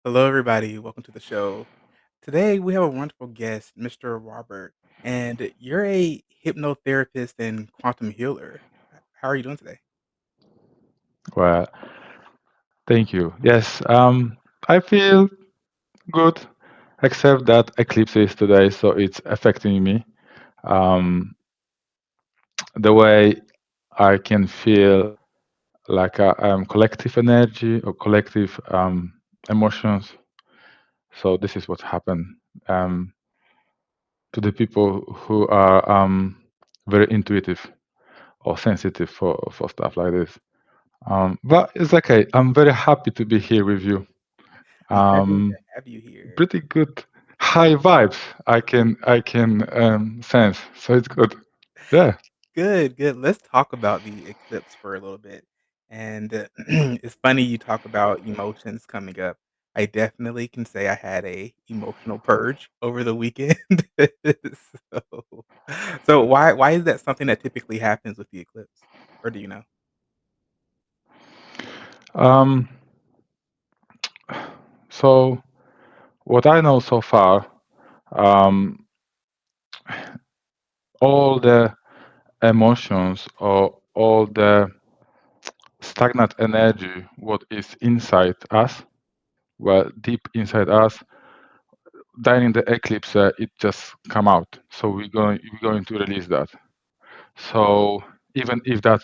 Hello, everybody. Welcome to the show. Today, we have a wonderful guest, Mr. Robert, and you're a hypnotherapist and quantum healer. How are you doing today? Well, thank you. Yes, I feel good, except that eclipse is today, so it's affecting me. Um, the way I can feel like collective energy or collective emotions. So this is what happened um, to the people who are very intuitive or sensitive for stuff like this. But it's okay. I'm very happy to be here with you. I'm happy Um, to have you here. Pretty good high vibes I can sense. So it's good. Yeah. Good, good. Let's talk about the eclipse for a little bit. And it's funny you talk about emotions coming up. I definitely can say I had a emotional purge over the weekend. so, so why is that something that typically happens with the eclipse, or do you know? Um, so what I know so far, um, all the emotions or all the stagnant energy, what is inside us, well, deep inside us, during the eclipse, it just come out. So we're going to release that. So even if that,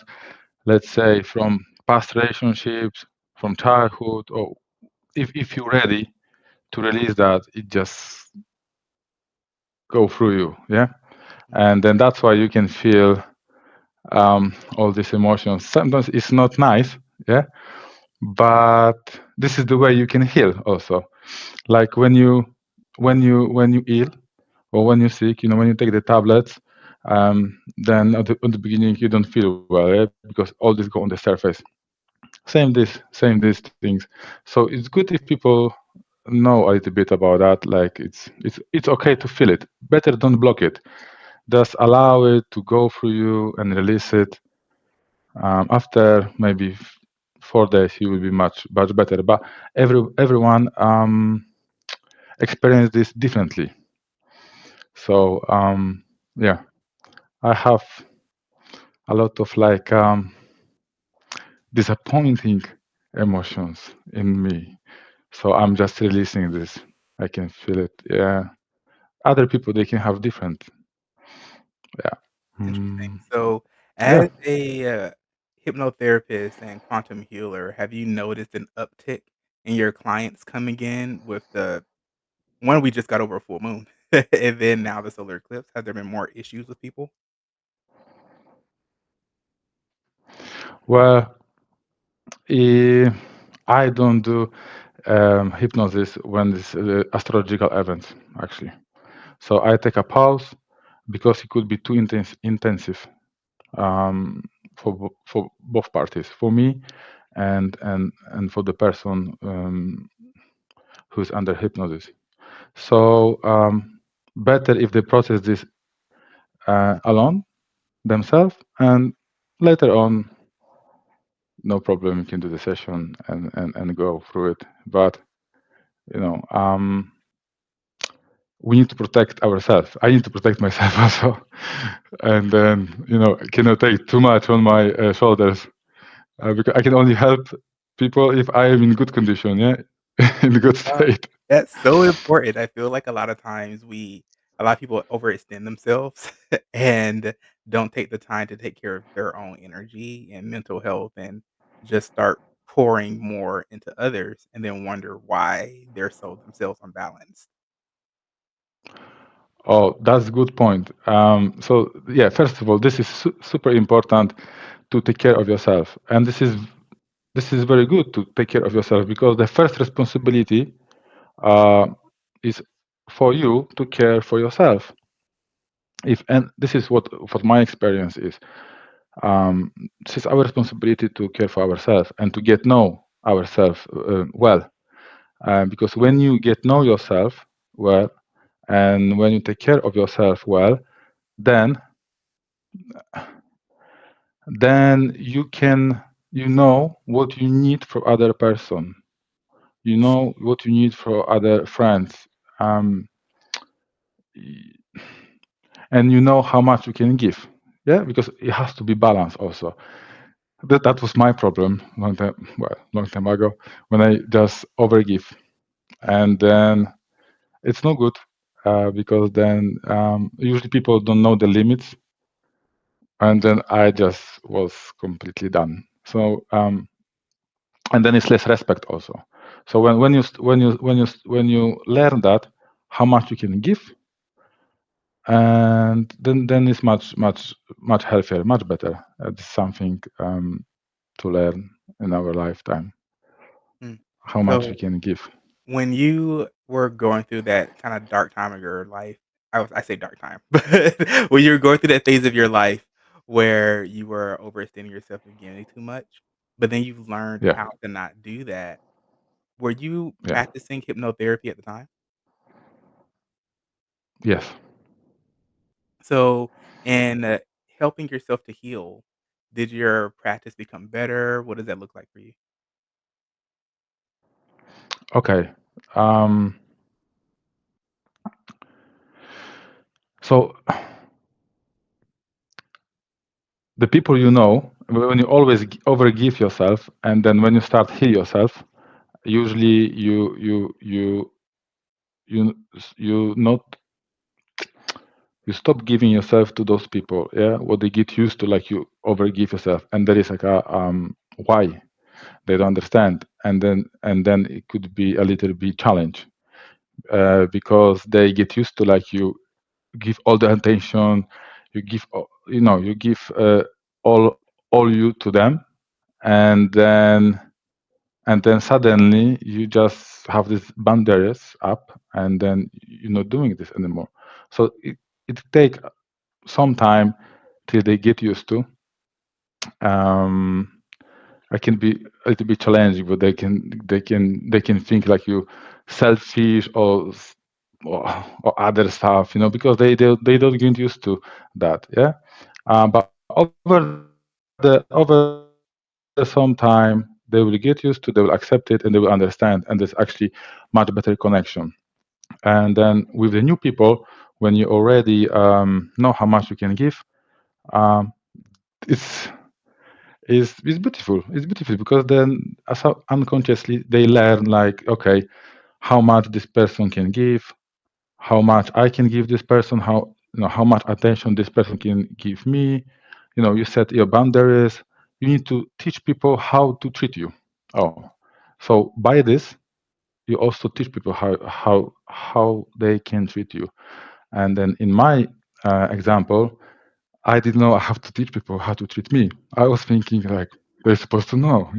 let's say, from past relationships, from childhood, or if you're ready to release that, it just go through you, yeah. And then that's why you can feel all these emotions. Sometimes it's not nice, yeah, but this is the way you can heal also. Like when you ill or when you're sick, when you take the tablets, then at the beginning you don't feel well, yeah, because all this go on the surface. Same these things. So it's good if people know a little bit about that. Like it's okay to feel it. Better don't block it. Just allow it to go through you and release it. After maybe 4 days, you will be much better. But everyone experience this differently. So yeah, I have a lot of like disappointing emotions in me. So I'm just releasing this. I can feel it. Yeah. Other people they can have different. Yeah. Interesting. Mm, So, yeah. as a hypnotherapist and quantum healer, have you noticed an uptick in your clients coming in with the one we just got over a full moon, and then now the solar eclipse? Has there been more issues with people? Well, eh, I don't do hypnosis when it's astrological events actually. So I take a pause because it could be too intensive um, for both parties, for me and for the person who's under hypnosis. So better if they process this alone themselves, and later on, no problem, you can do the session and go through it. But you know, we need to protect ourselves. I need to protect myself also, and then I cannot take too much on my shoulders because I can only help people if I am in good condition, yeah, in good Uh, state. that's so important. I feel like a lot of times a lot of people overextend themselves and don't take the time to take care of their own energy and mental health and just start pouring more into others and then wonder why they're so themselves unbalanced. Oh, that's a good point. So yeah, first of all, this is super important to take care of yourself, and this is very good to take care of yourself because the first responsibility uh, is for you to care for yourself. If and this is what my experience is. Um, this is our responsibility to care for ourselves and to get know ourselves well. Because when you get know yourself well, and when you take care of yourself well, then you know what you need from other person. You know what you need for other friends, um, and you know how much you can give. Yeah, because it has to be balanced also. That was my problem long time ago, when I just overgive, Mhm. and then it's no good, because then usually people don't know the limits, and then I just was completely done. So and then it's less respect also. So when you learn that how much you can give, and then it's much healthier, much better. It's something to learn in our lifetime, Mm. how much we So, can give. when you were going through that kinda dark time of your life, I say dark time, but when you were going through that phase of your life where you were overextending yourself and giving too much, but then you've learned Yeah, how to not do that, were you yeah, practicing hypnotherapy at the time? yes. So, in, helping yourself to heal, did your practice become better? What does that look like for you? Okay. Um, so the people you know, when you always overgive yourself, and then when you start heal yourself, usually you you not you stop giving yourself to those people. Yeah, what they get used to, like you overgive yourself, and there is like a why they don't understand, and then it could be a little bit challenge, because they get used to like you give all the attention, you give you give all you to them, and then suddenly you just have these boundaries up, and then you're not doing this anymore. So it take some time till they get used to. um I can be a little bit challenging, but they can think like you selfish, or other stuff, because they don't get used to that. Yeah, but over some time they will get used to, they will accept it, and they will understand, and there's actually much better connection. And then with the new people, when you already know how much you can give, um, it's it's beautiful. It's beautiful because then unconsciously they learn like, okay, how much this person can give, how much I can give this person, how much attention this person can give me. You set your boundaries. You need to teach people how to treat you. Oh, so by this you also teach people how they can treat you. And then in my example, I didn't know I have to teach people how to treat me. I was thinking like they're supposed to know.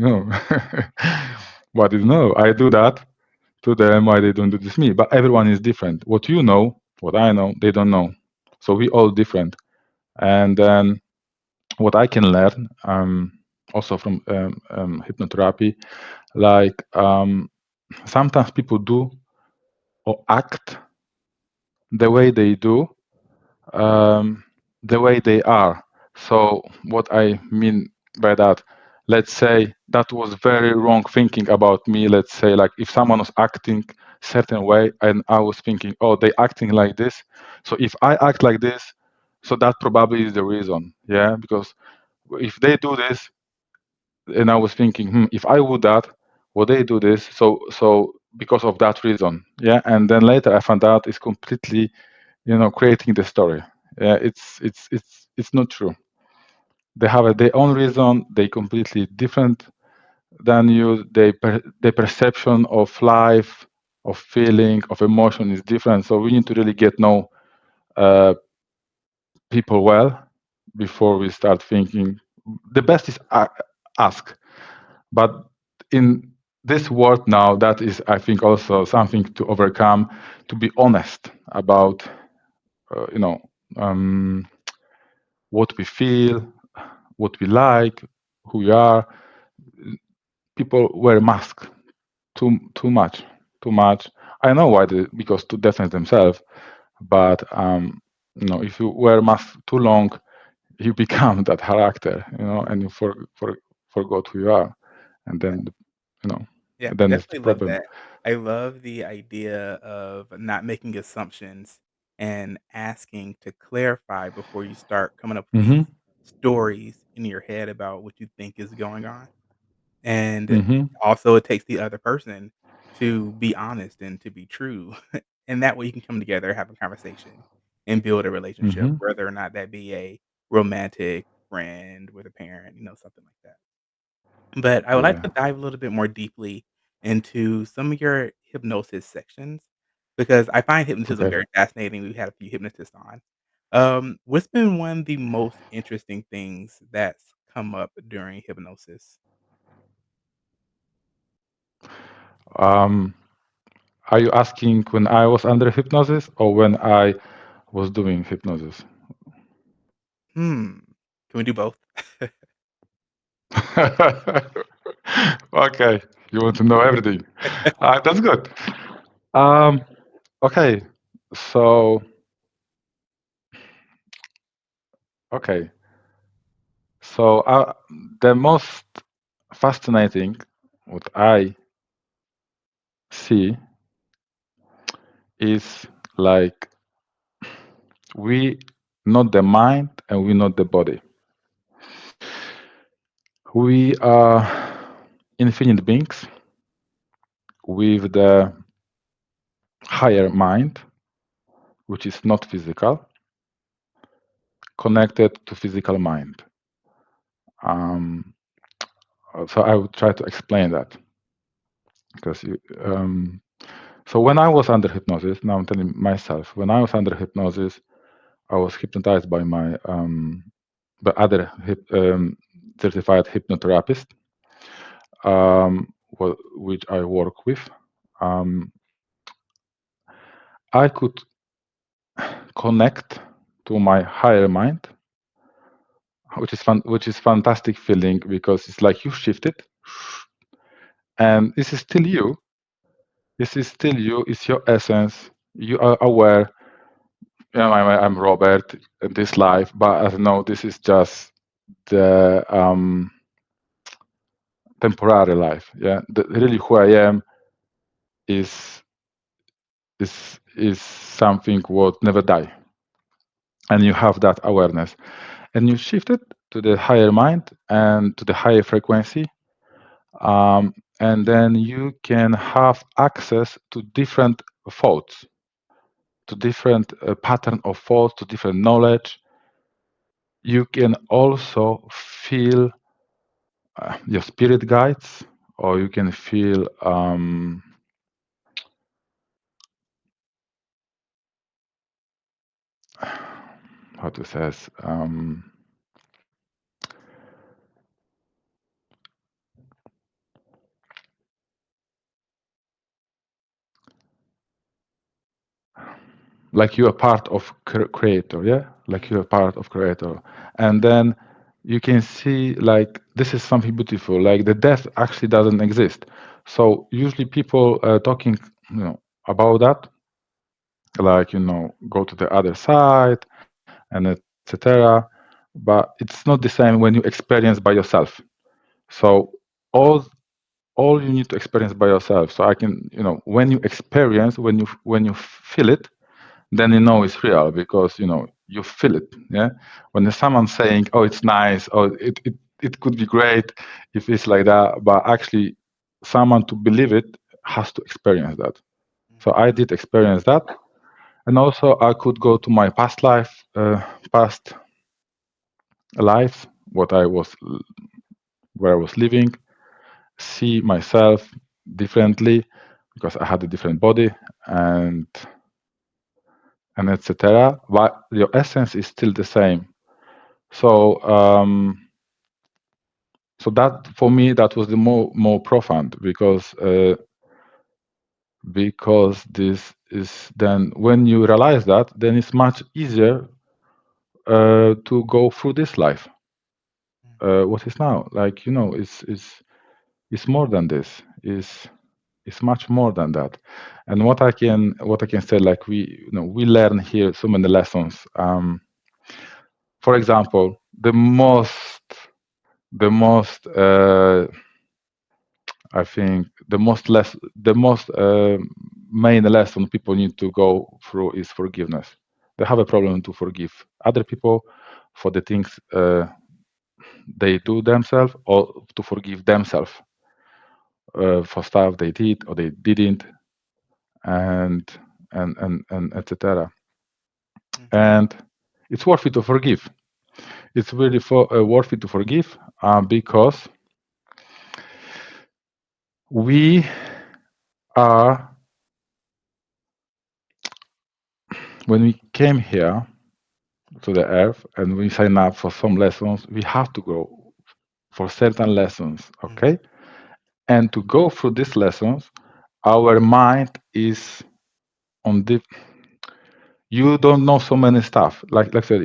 But I didn't know. I do that to them. Why they don't do this to me? But everyone is different. What you know, what I know, they don't know. So we all different. And then what I can learn, also from hypnotherapy, like sometimes people do or act the way they do, um, the way they are. So what I mean by that, let's say that was very wrong thinking about me. Let's say like if someone was acting certain way and I was thinking, oh, they acting like this. So if I act like this, so that probably is the reason. Yeah, because if they do this, and I was thinking, if I would that, would they do this? So because of that reason, yeah. And then later I found out it's completely, creating the story. Yeah, it's not true. They have their own reason. They completely different than you. Their perception of life, of feeling, of emotion is different. So we need to really get know uh, people well before we start thinking. The best is ask. But in this world now, that is, I think, also something to overcome. To be honest about, uh, you know, um, what we feel, what we like, who we are. People wear masks too much, too much. I know why, because to defend themselves. But if you wear mask too long, you become that character, and you forgot who you are, and Yeah. then, you know. Yeah, I then it's the definitely love problem. that. I love the idea of not making assumptions and asking to clarify before you start coming up with these Mhm, stories in your head about what you think is going on. And mhm, also, it takes the other person to be honest and to be true. And that way you can come together, have a conversation, and build a relationship, mhm. whether or not that be a romantic friend with a parent, something like that. But I would like Yeah. to dive a little bit more deeply into some of your hypnosis sections because I find hypnotism Okay. very fascinating. We've had a few hypnotists on. What's been one of the most interesting things that's come up during hypnosis? Um, are you asking when I was under hypnosis or when I was doing hypnosis? Hmm. Can we do both? Okay, you want to know everything. That's good. Um, okay, so okay, so the most fascinating what I see is like we not the mind and we not the body. We are infinite beings with the higher mind, which is not physical, connected to physical mind. Um, so I will try to explain that because so when I was under hypnosis, now I'm telling myself, when I was under hypnosis, I was hypnotized by my by other certified hypnotherapist, which I work with. Um, I could connect to my higher mind, which is fun, which is fantastic feeling because it's like you shifted, and this is still you. This is still you. It's your essence. You are aware. I'm Robert in this life, but I know this is just the temporary life. Yeah, really who I am is is something what never die, and you have that awareness, and you shift it to the higher mind and to the higher frequency, and then you can have access to different thoughts, to different pattern of thoughts, to different knowledge. You can also feel your spirit guides, or you can feel how to say this, like you are part of creator, yeah, like you are part of creator, and then you can see like this is something beautiful, like the death actually doesn't exist. So usually people talking, about that, like go to the other side and etc. But it's not the same when you experience by yourself. So all all you need to experience by yourself. So I can, when you experience, when you feel it, then you know it's real because you feel it. Yeah. When there's someone saying, "Oh, it's nice," or it could be great if it's like that, but actually, someone to believe it has to experience that. So I did experience that, and also I could go to my past lives, what I was, where I was living, see myself differently because I had a different body and etc. But your essence is still the same. So so that for me that was the more profound because this is then when you realize that, then it's much easier to go through this life. What is now, like it's more than this. It's much more than that. And what I can say, like we learn here so many lessons. For example, the most I think the most main lesson people need to go through is forgiveness. They have a problem to forgive other people for the things they do themselves, or to forgive themselves for stuff they did or they didn't, and and etc. Mhm, And it's worth it to forgive. It's really worth it to forgive, because we are, when we came here to the earth and we sign up for some lessons, we have to go for certain lessons, mhm, okay? And to go through these lessons, our mind is on the, you don't know so many stuff. Like I said,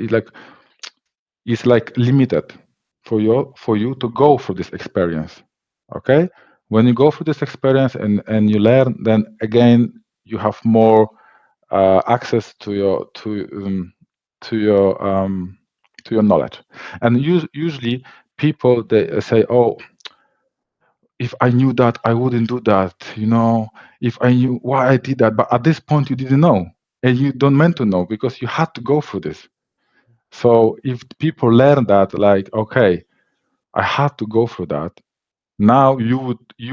it's like limited for you to go through this experience. Okay? When you go through this experience and you learn, then again you have more access to your to your knowledge. And usually people, they say, "Oh, if I knew that, I wouldn't do that." If I knew why I did that, but at this point you didn't know, and you don't meant to know because you had to go through this. So if people learn that, like, okay, I had to go through that, now you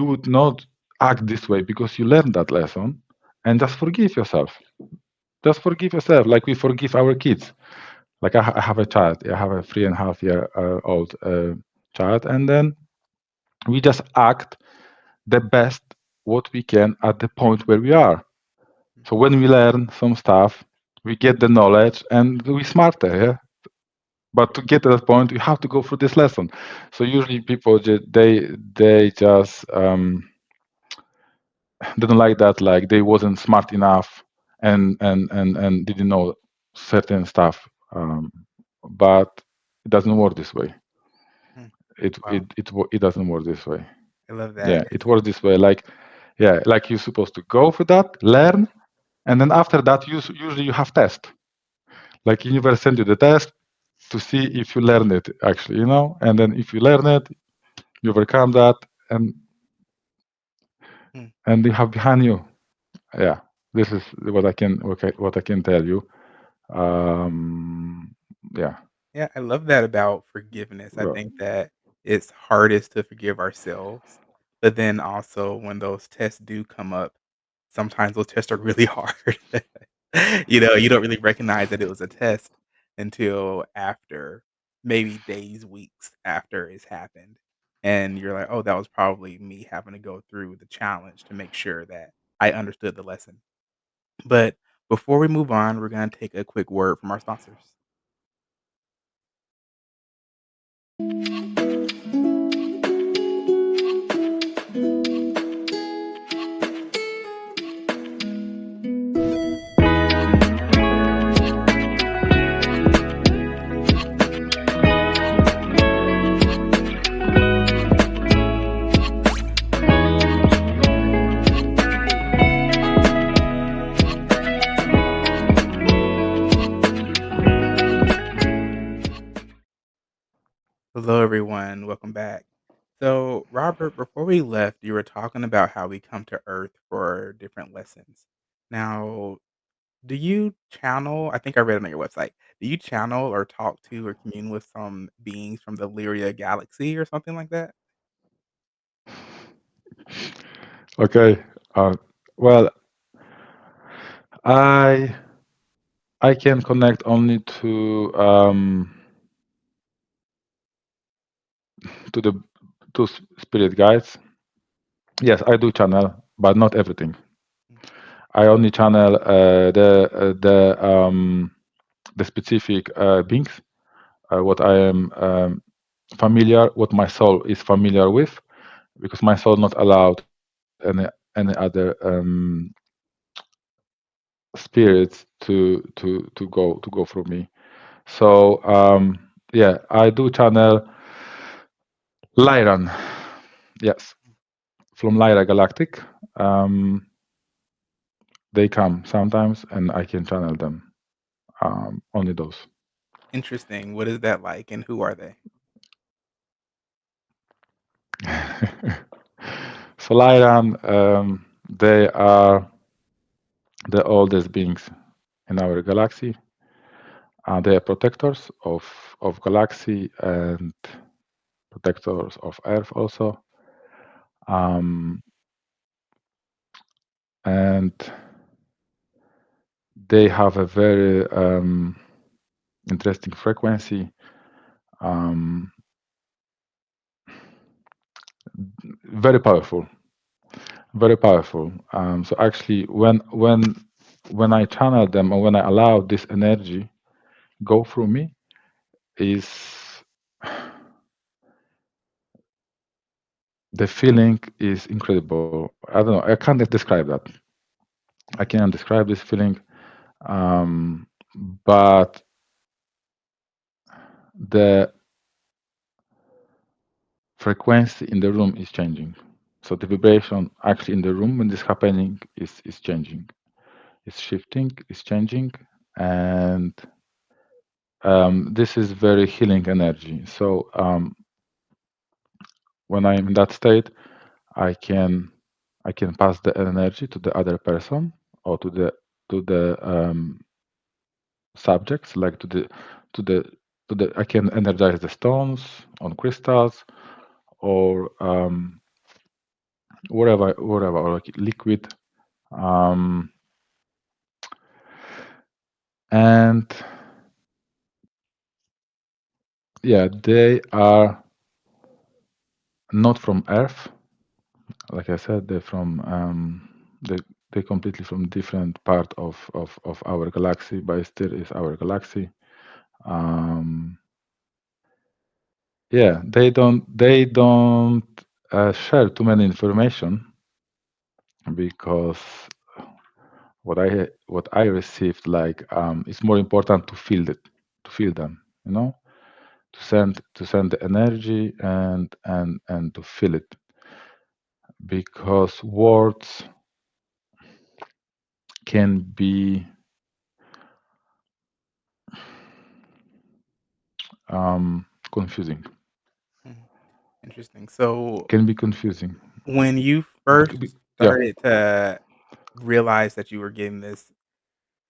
would not act this way because you learned that lesson, and just forgive yourself. Just forgive yourself, like we forgive our kids. Like I have a child. I have a 3.5 year old child, and then we just act the best what we can at the point where we are. So when we learn some stuff, we get the knowledge and we smarter. Yeah. But to get to that point, you have to go through this lesson. So usually people they just didn't like that, like they wasn't smart enough and didn't know certain stuff. But it doesn't work this way. mm. It Wow, it it wo- it doesn't work this way. I love that. Yeah, it works this way. Like, yeah, like you're supposed to go for that, learn, and then after that, usually you have test. Like universe send you the test to see if you learn it actually, and then if you learn it, you overcome that, and Mm. and you have behind you. Yeah, this is what I can tell you. Um, yeah, Yeah, I love that about forgiveness. I well, think that it's hardest to forgive ourselves, but then also when those tests do come up, sometimes those tests are really hard. You don't really recognize that it was a test until after, maybe days, weeks after it's happened. And you're like, "Oh, that was probably me having to go through the challenge to make sure that I understood the lesson." But before we move on, we're gonna take a quick word from our sponsors. Hello, everyone. Welcome back. So, Robert, before we left, you were talking about how we come to Earth for different lessons. Now, do you channel? I think I read it on your website. Do you channel or talk to or commune with some beings from the Lyria galaxy or something like that? okay. Well, I I can connect only to the spirit guides. Yes, I do channel, but not everything. Mm, I only channel the specific beings, what I am familiar, what my soul is familiar with, because my soul not allowed any other spirits to go through me. So yeah, I do channel Lyran. Yes, from Lyra Galactic. Um, they come sometimes, and I can channel them. Only those. interesting. What is that like, and who are they? So Lyra, they are the oldest beings in our galaxy. They are protectors of galaxy and protectors of Earth also. Um, and they have a very interesting frequency. Um, very powerful, very powerful. So actually, when I channel them or when I allow this energy go through me, is the feeling is incredible. I don't know. I can't describe that. I Mm, cannot describe this feeling. Um, but the frequency in the room is changing. So the vibration actually in the room when this happening is changing. It's shifting, it's changing, and this is very healing energy. So when I'm in that state, I can I can pass the energy to the other person or to the subjects, like to the I can energize the stones on crystals or whatever or like liquid. Um, and yeah, they are not from Earth. Like I said, they're from they completely from different part of our galaxy, but it still is our galaxy. Um, yeah, they don't share too many information because what I received, like it's more important to feel it, to feel them, you know, to send the energy and to feel it, because words can be confusing. mm. Interesting. So, Can be confusing. when you first Yeah, started to realize that you were getting this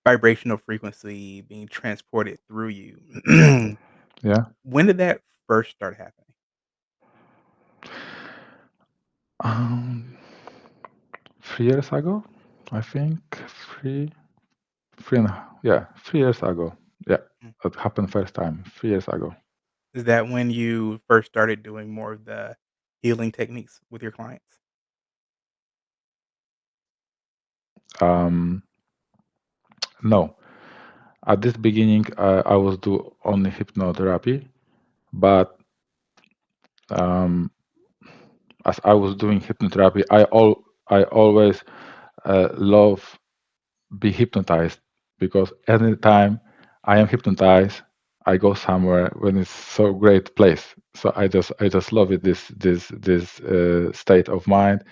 vibrational frequency being transported through you, yeah. when did that first start happening? Um, 3 years ago, I think three and yeah, 3 years ago. Yeah, Mm. it happened first time 3 years ago. Is that when you first started doing more of the healing techniques with your clients? Um, no, at this beginning, I was do only hypnotherapy, but um, as I was doing hypnotherapy, I always love be hypnotized, because anytime I am hypnotized, I go somewhere when it's so great place. So I just love it, this state of mind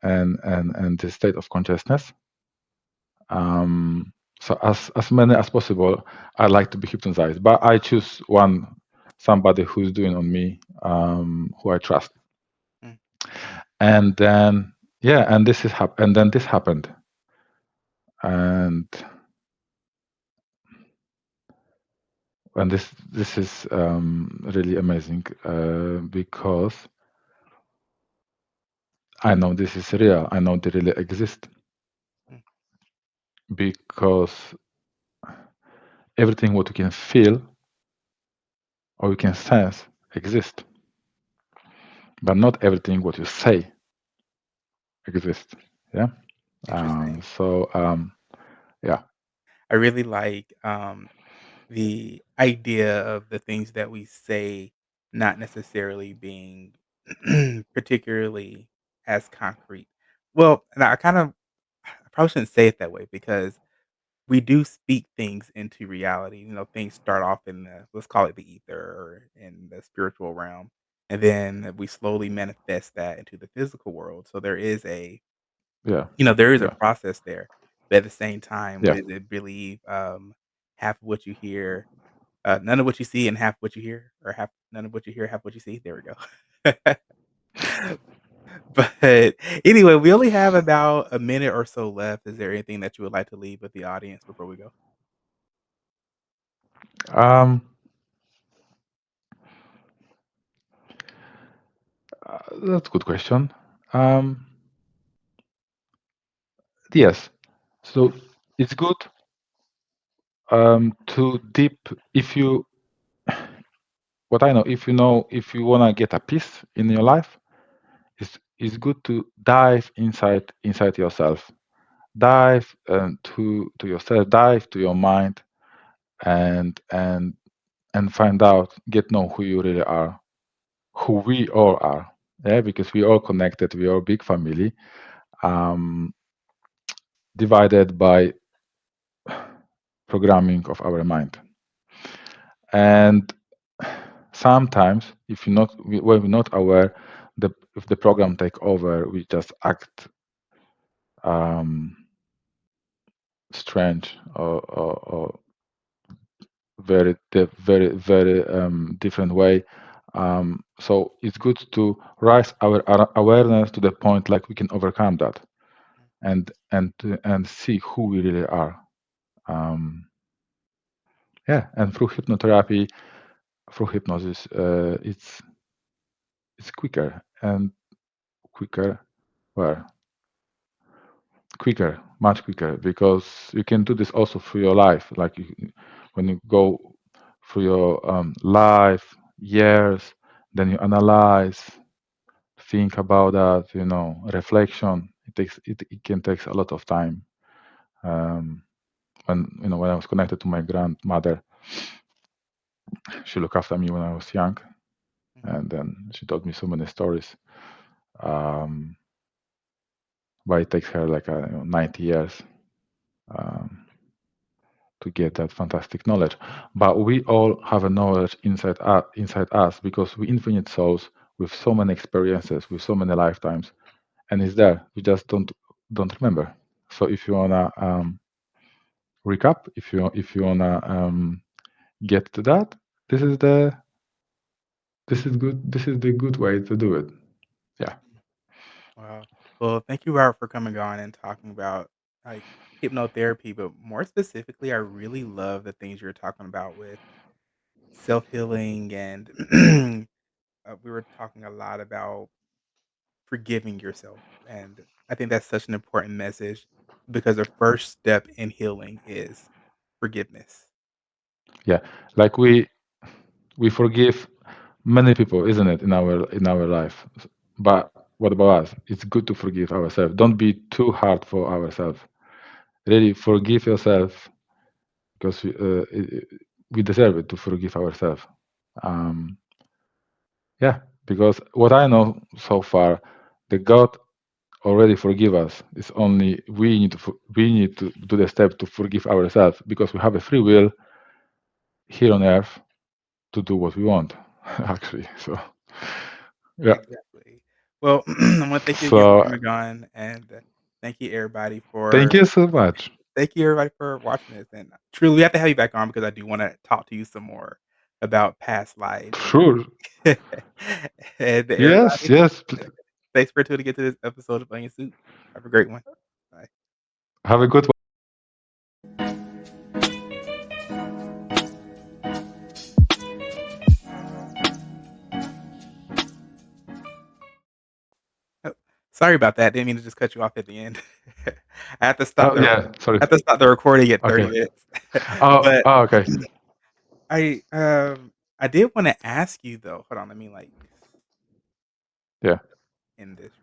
and this state of consciousness. So as many as possible, I like to be hypnotized, but I choose somebody who's doing on me, who I trust. Mm, And then yeah, and and then this happened, and this is really amazing, because I know this is real. I know they really exist, mm, because everything what you can feel or you can sense exists, but not everything what you say exists. Yeah. interesting. Yeah. I really like, the idea of the things that we say not necessarily being particularly as concrete. Well, and I probably shouldn't say it that way because we do speak things into reality. Things start off in let's call it the ether or in the spiritual realm, and then we slowly manifest that into the physical world. So Yeah. there is a Yeah. process there, but at the same time, Yeah. what is it believe? Half of what you hear, none of what you see, and half what you hear, or half none of what you hear, half what you see. There we go. But anyway, we only have about a minute or so left. Is there anything that you would like to leave with the audience before we go? Um, that's a good question. Um, yes. So it's good to deep if you what I know if you wanna get a peace in your life, it's good to dive inside yourself. Dive to yourself, dive to your mind, and and and find out, get know who you really are, who we all are. Yeah, because we all connected, we are a big family, um, divided by programming of our mind. And sometimes, if you're not, when we're not aware, if the program take over, we just act um, strange or very different way. So it's good to raise our awareness to the point like we can overcome that and see who we really are. Um, yeah, and through hypnotherapy, through hypnosis, it's quicker and quicker. Where quicker, much quicker, because you can do this also through your life. Like when you go through your life, years, then you analyze, think about that. Reflection. It can take a lot of time. Um, when I was connected to my grandmother, she looked after me when I was young, Mhm. and then she told me so many stories. Um, but it takes her like 90 years. Um, to get that fantastic knowledge. But we all have a knowledge inside us because we infinite souls with so many experiences, with so many lifetimes, and it's there. We just don't remember. So if you wanna recap, if you wanna get to that, this is the this is good. This is the good way to do it. Yeah, Wow. Well, thank you, Robert, for coming on and talking about like hypnotherapy, but more specifically, I really love the things you're talking about with self healing and we were talking a lot about forgiving yourself. And I think that's such an important message because the first step in healing is forgiveness. yeah. Like we forgive many people, isn't it, in our life? But what about us? It's good to forgive ourselves. Don't be too hard for ourselves. Really forgive yourself because we deserve it to forgive ourselves. Um, yeah, because what I know so far, the God already forgive us. It's only we need to do the step to forgive ourselves because we have a free will here on earth to do what we want, actually. So yeah. Exactly. Well, I want to thank you again for So coming on, and thank you everybody thank for you so much. watching this. And truly, we have to have you back on because I do want to talk to you some more about past lives and Sure. and Yes, everybody. yes. Thanks for tuning into this episode of Onion Soup. Have a great one. Bye. Have a good one. Oh, sorry about that. Didn't mean to just cut you off at the end. I have to stop Oh the yeah, sorry. I have to stop the recording at 30 Okay. minutes. Oh, But oh okay. I did wanna ask you though, hold on, let me, like, Yeah. end this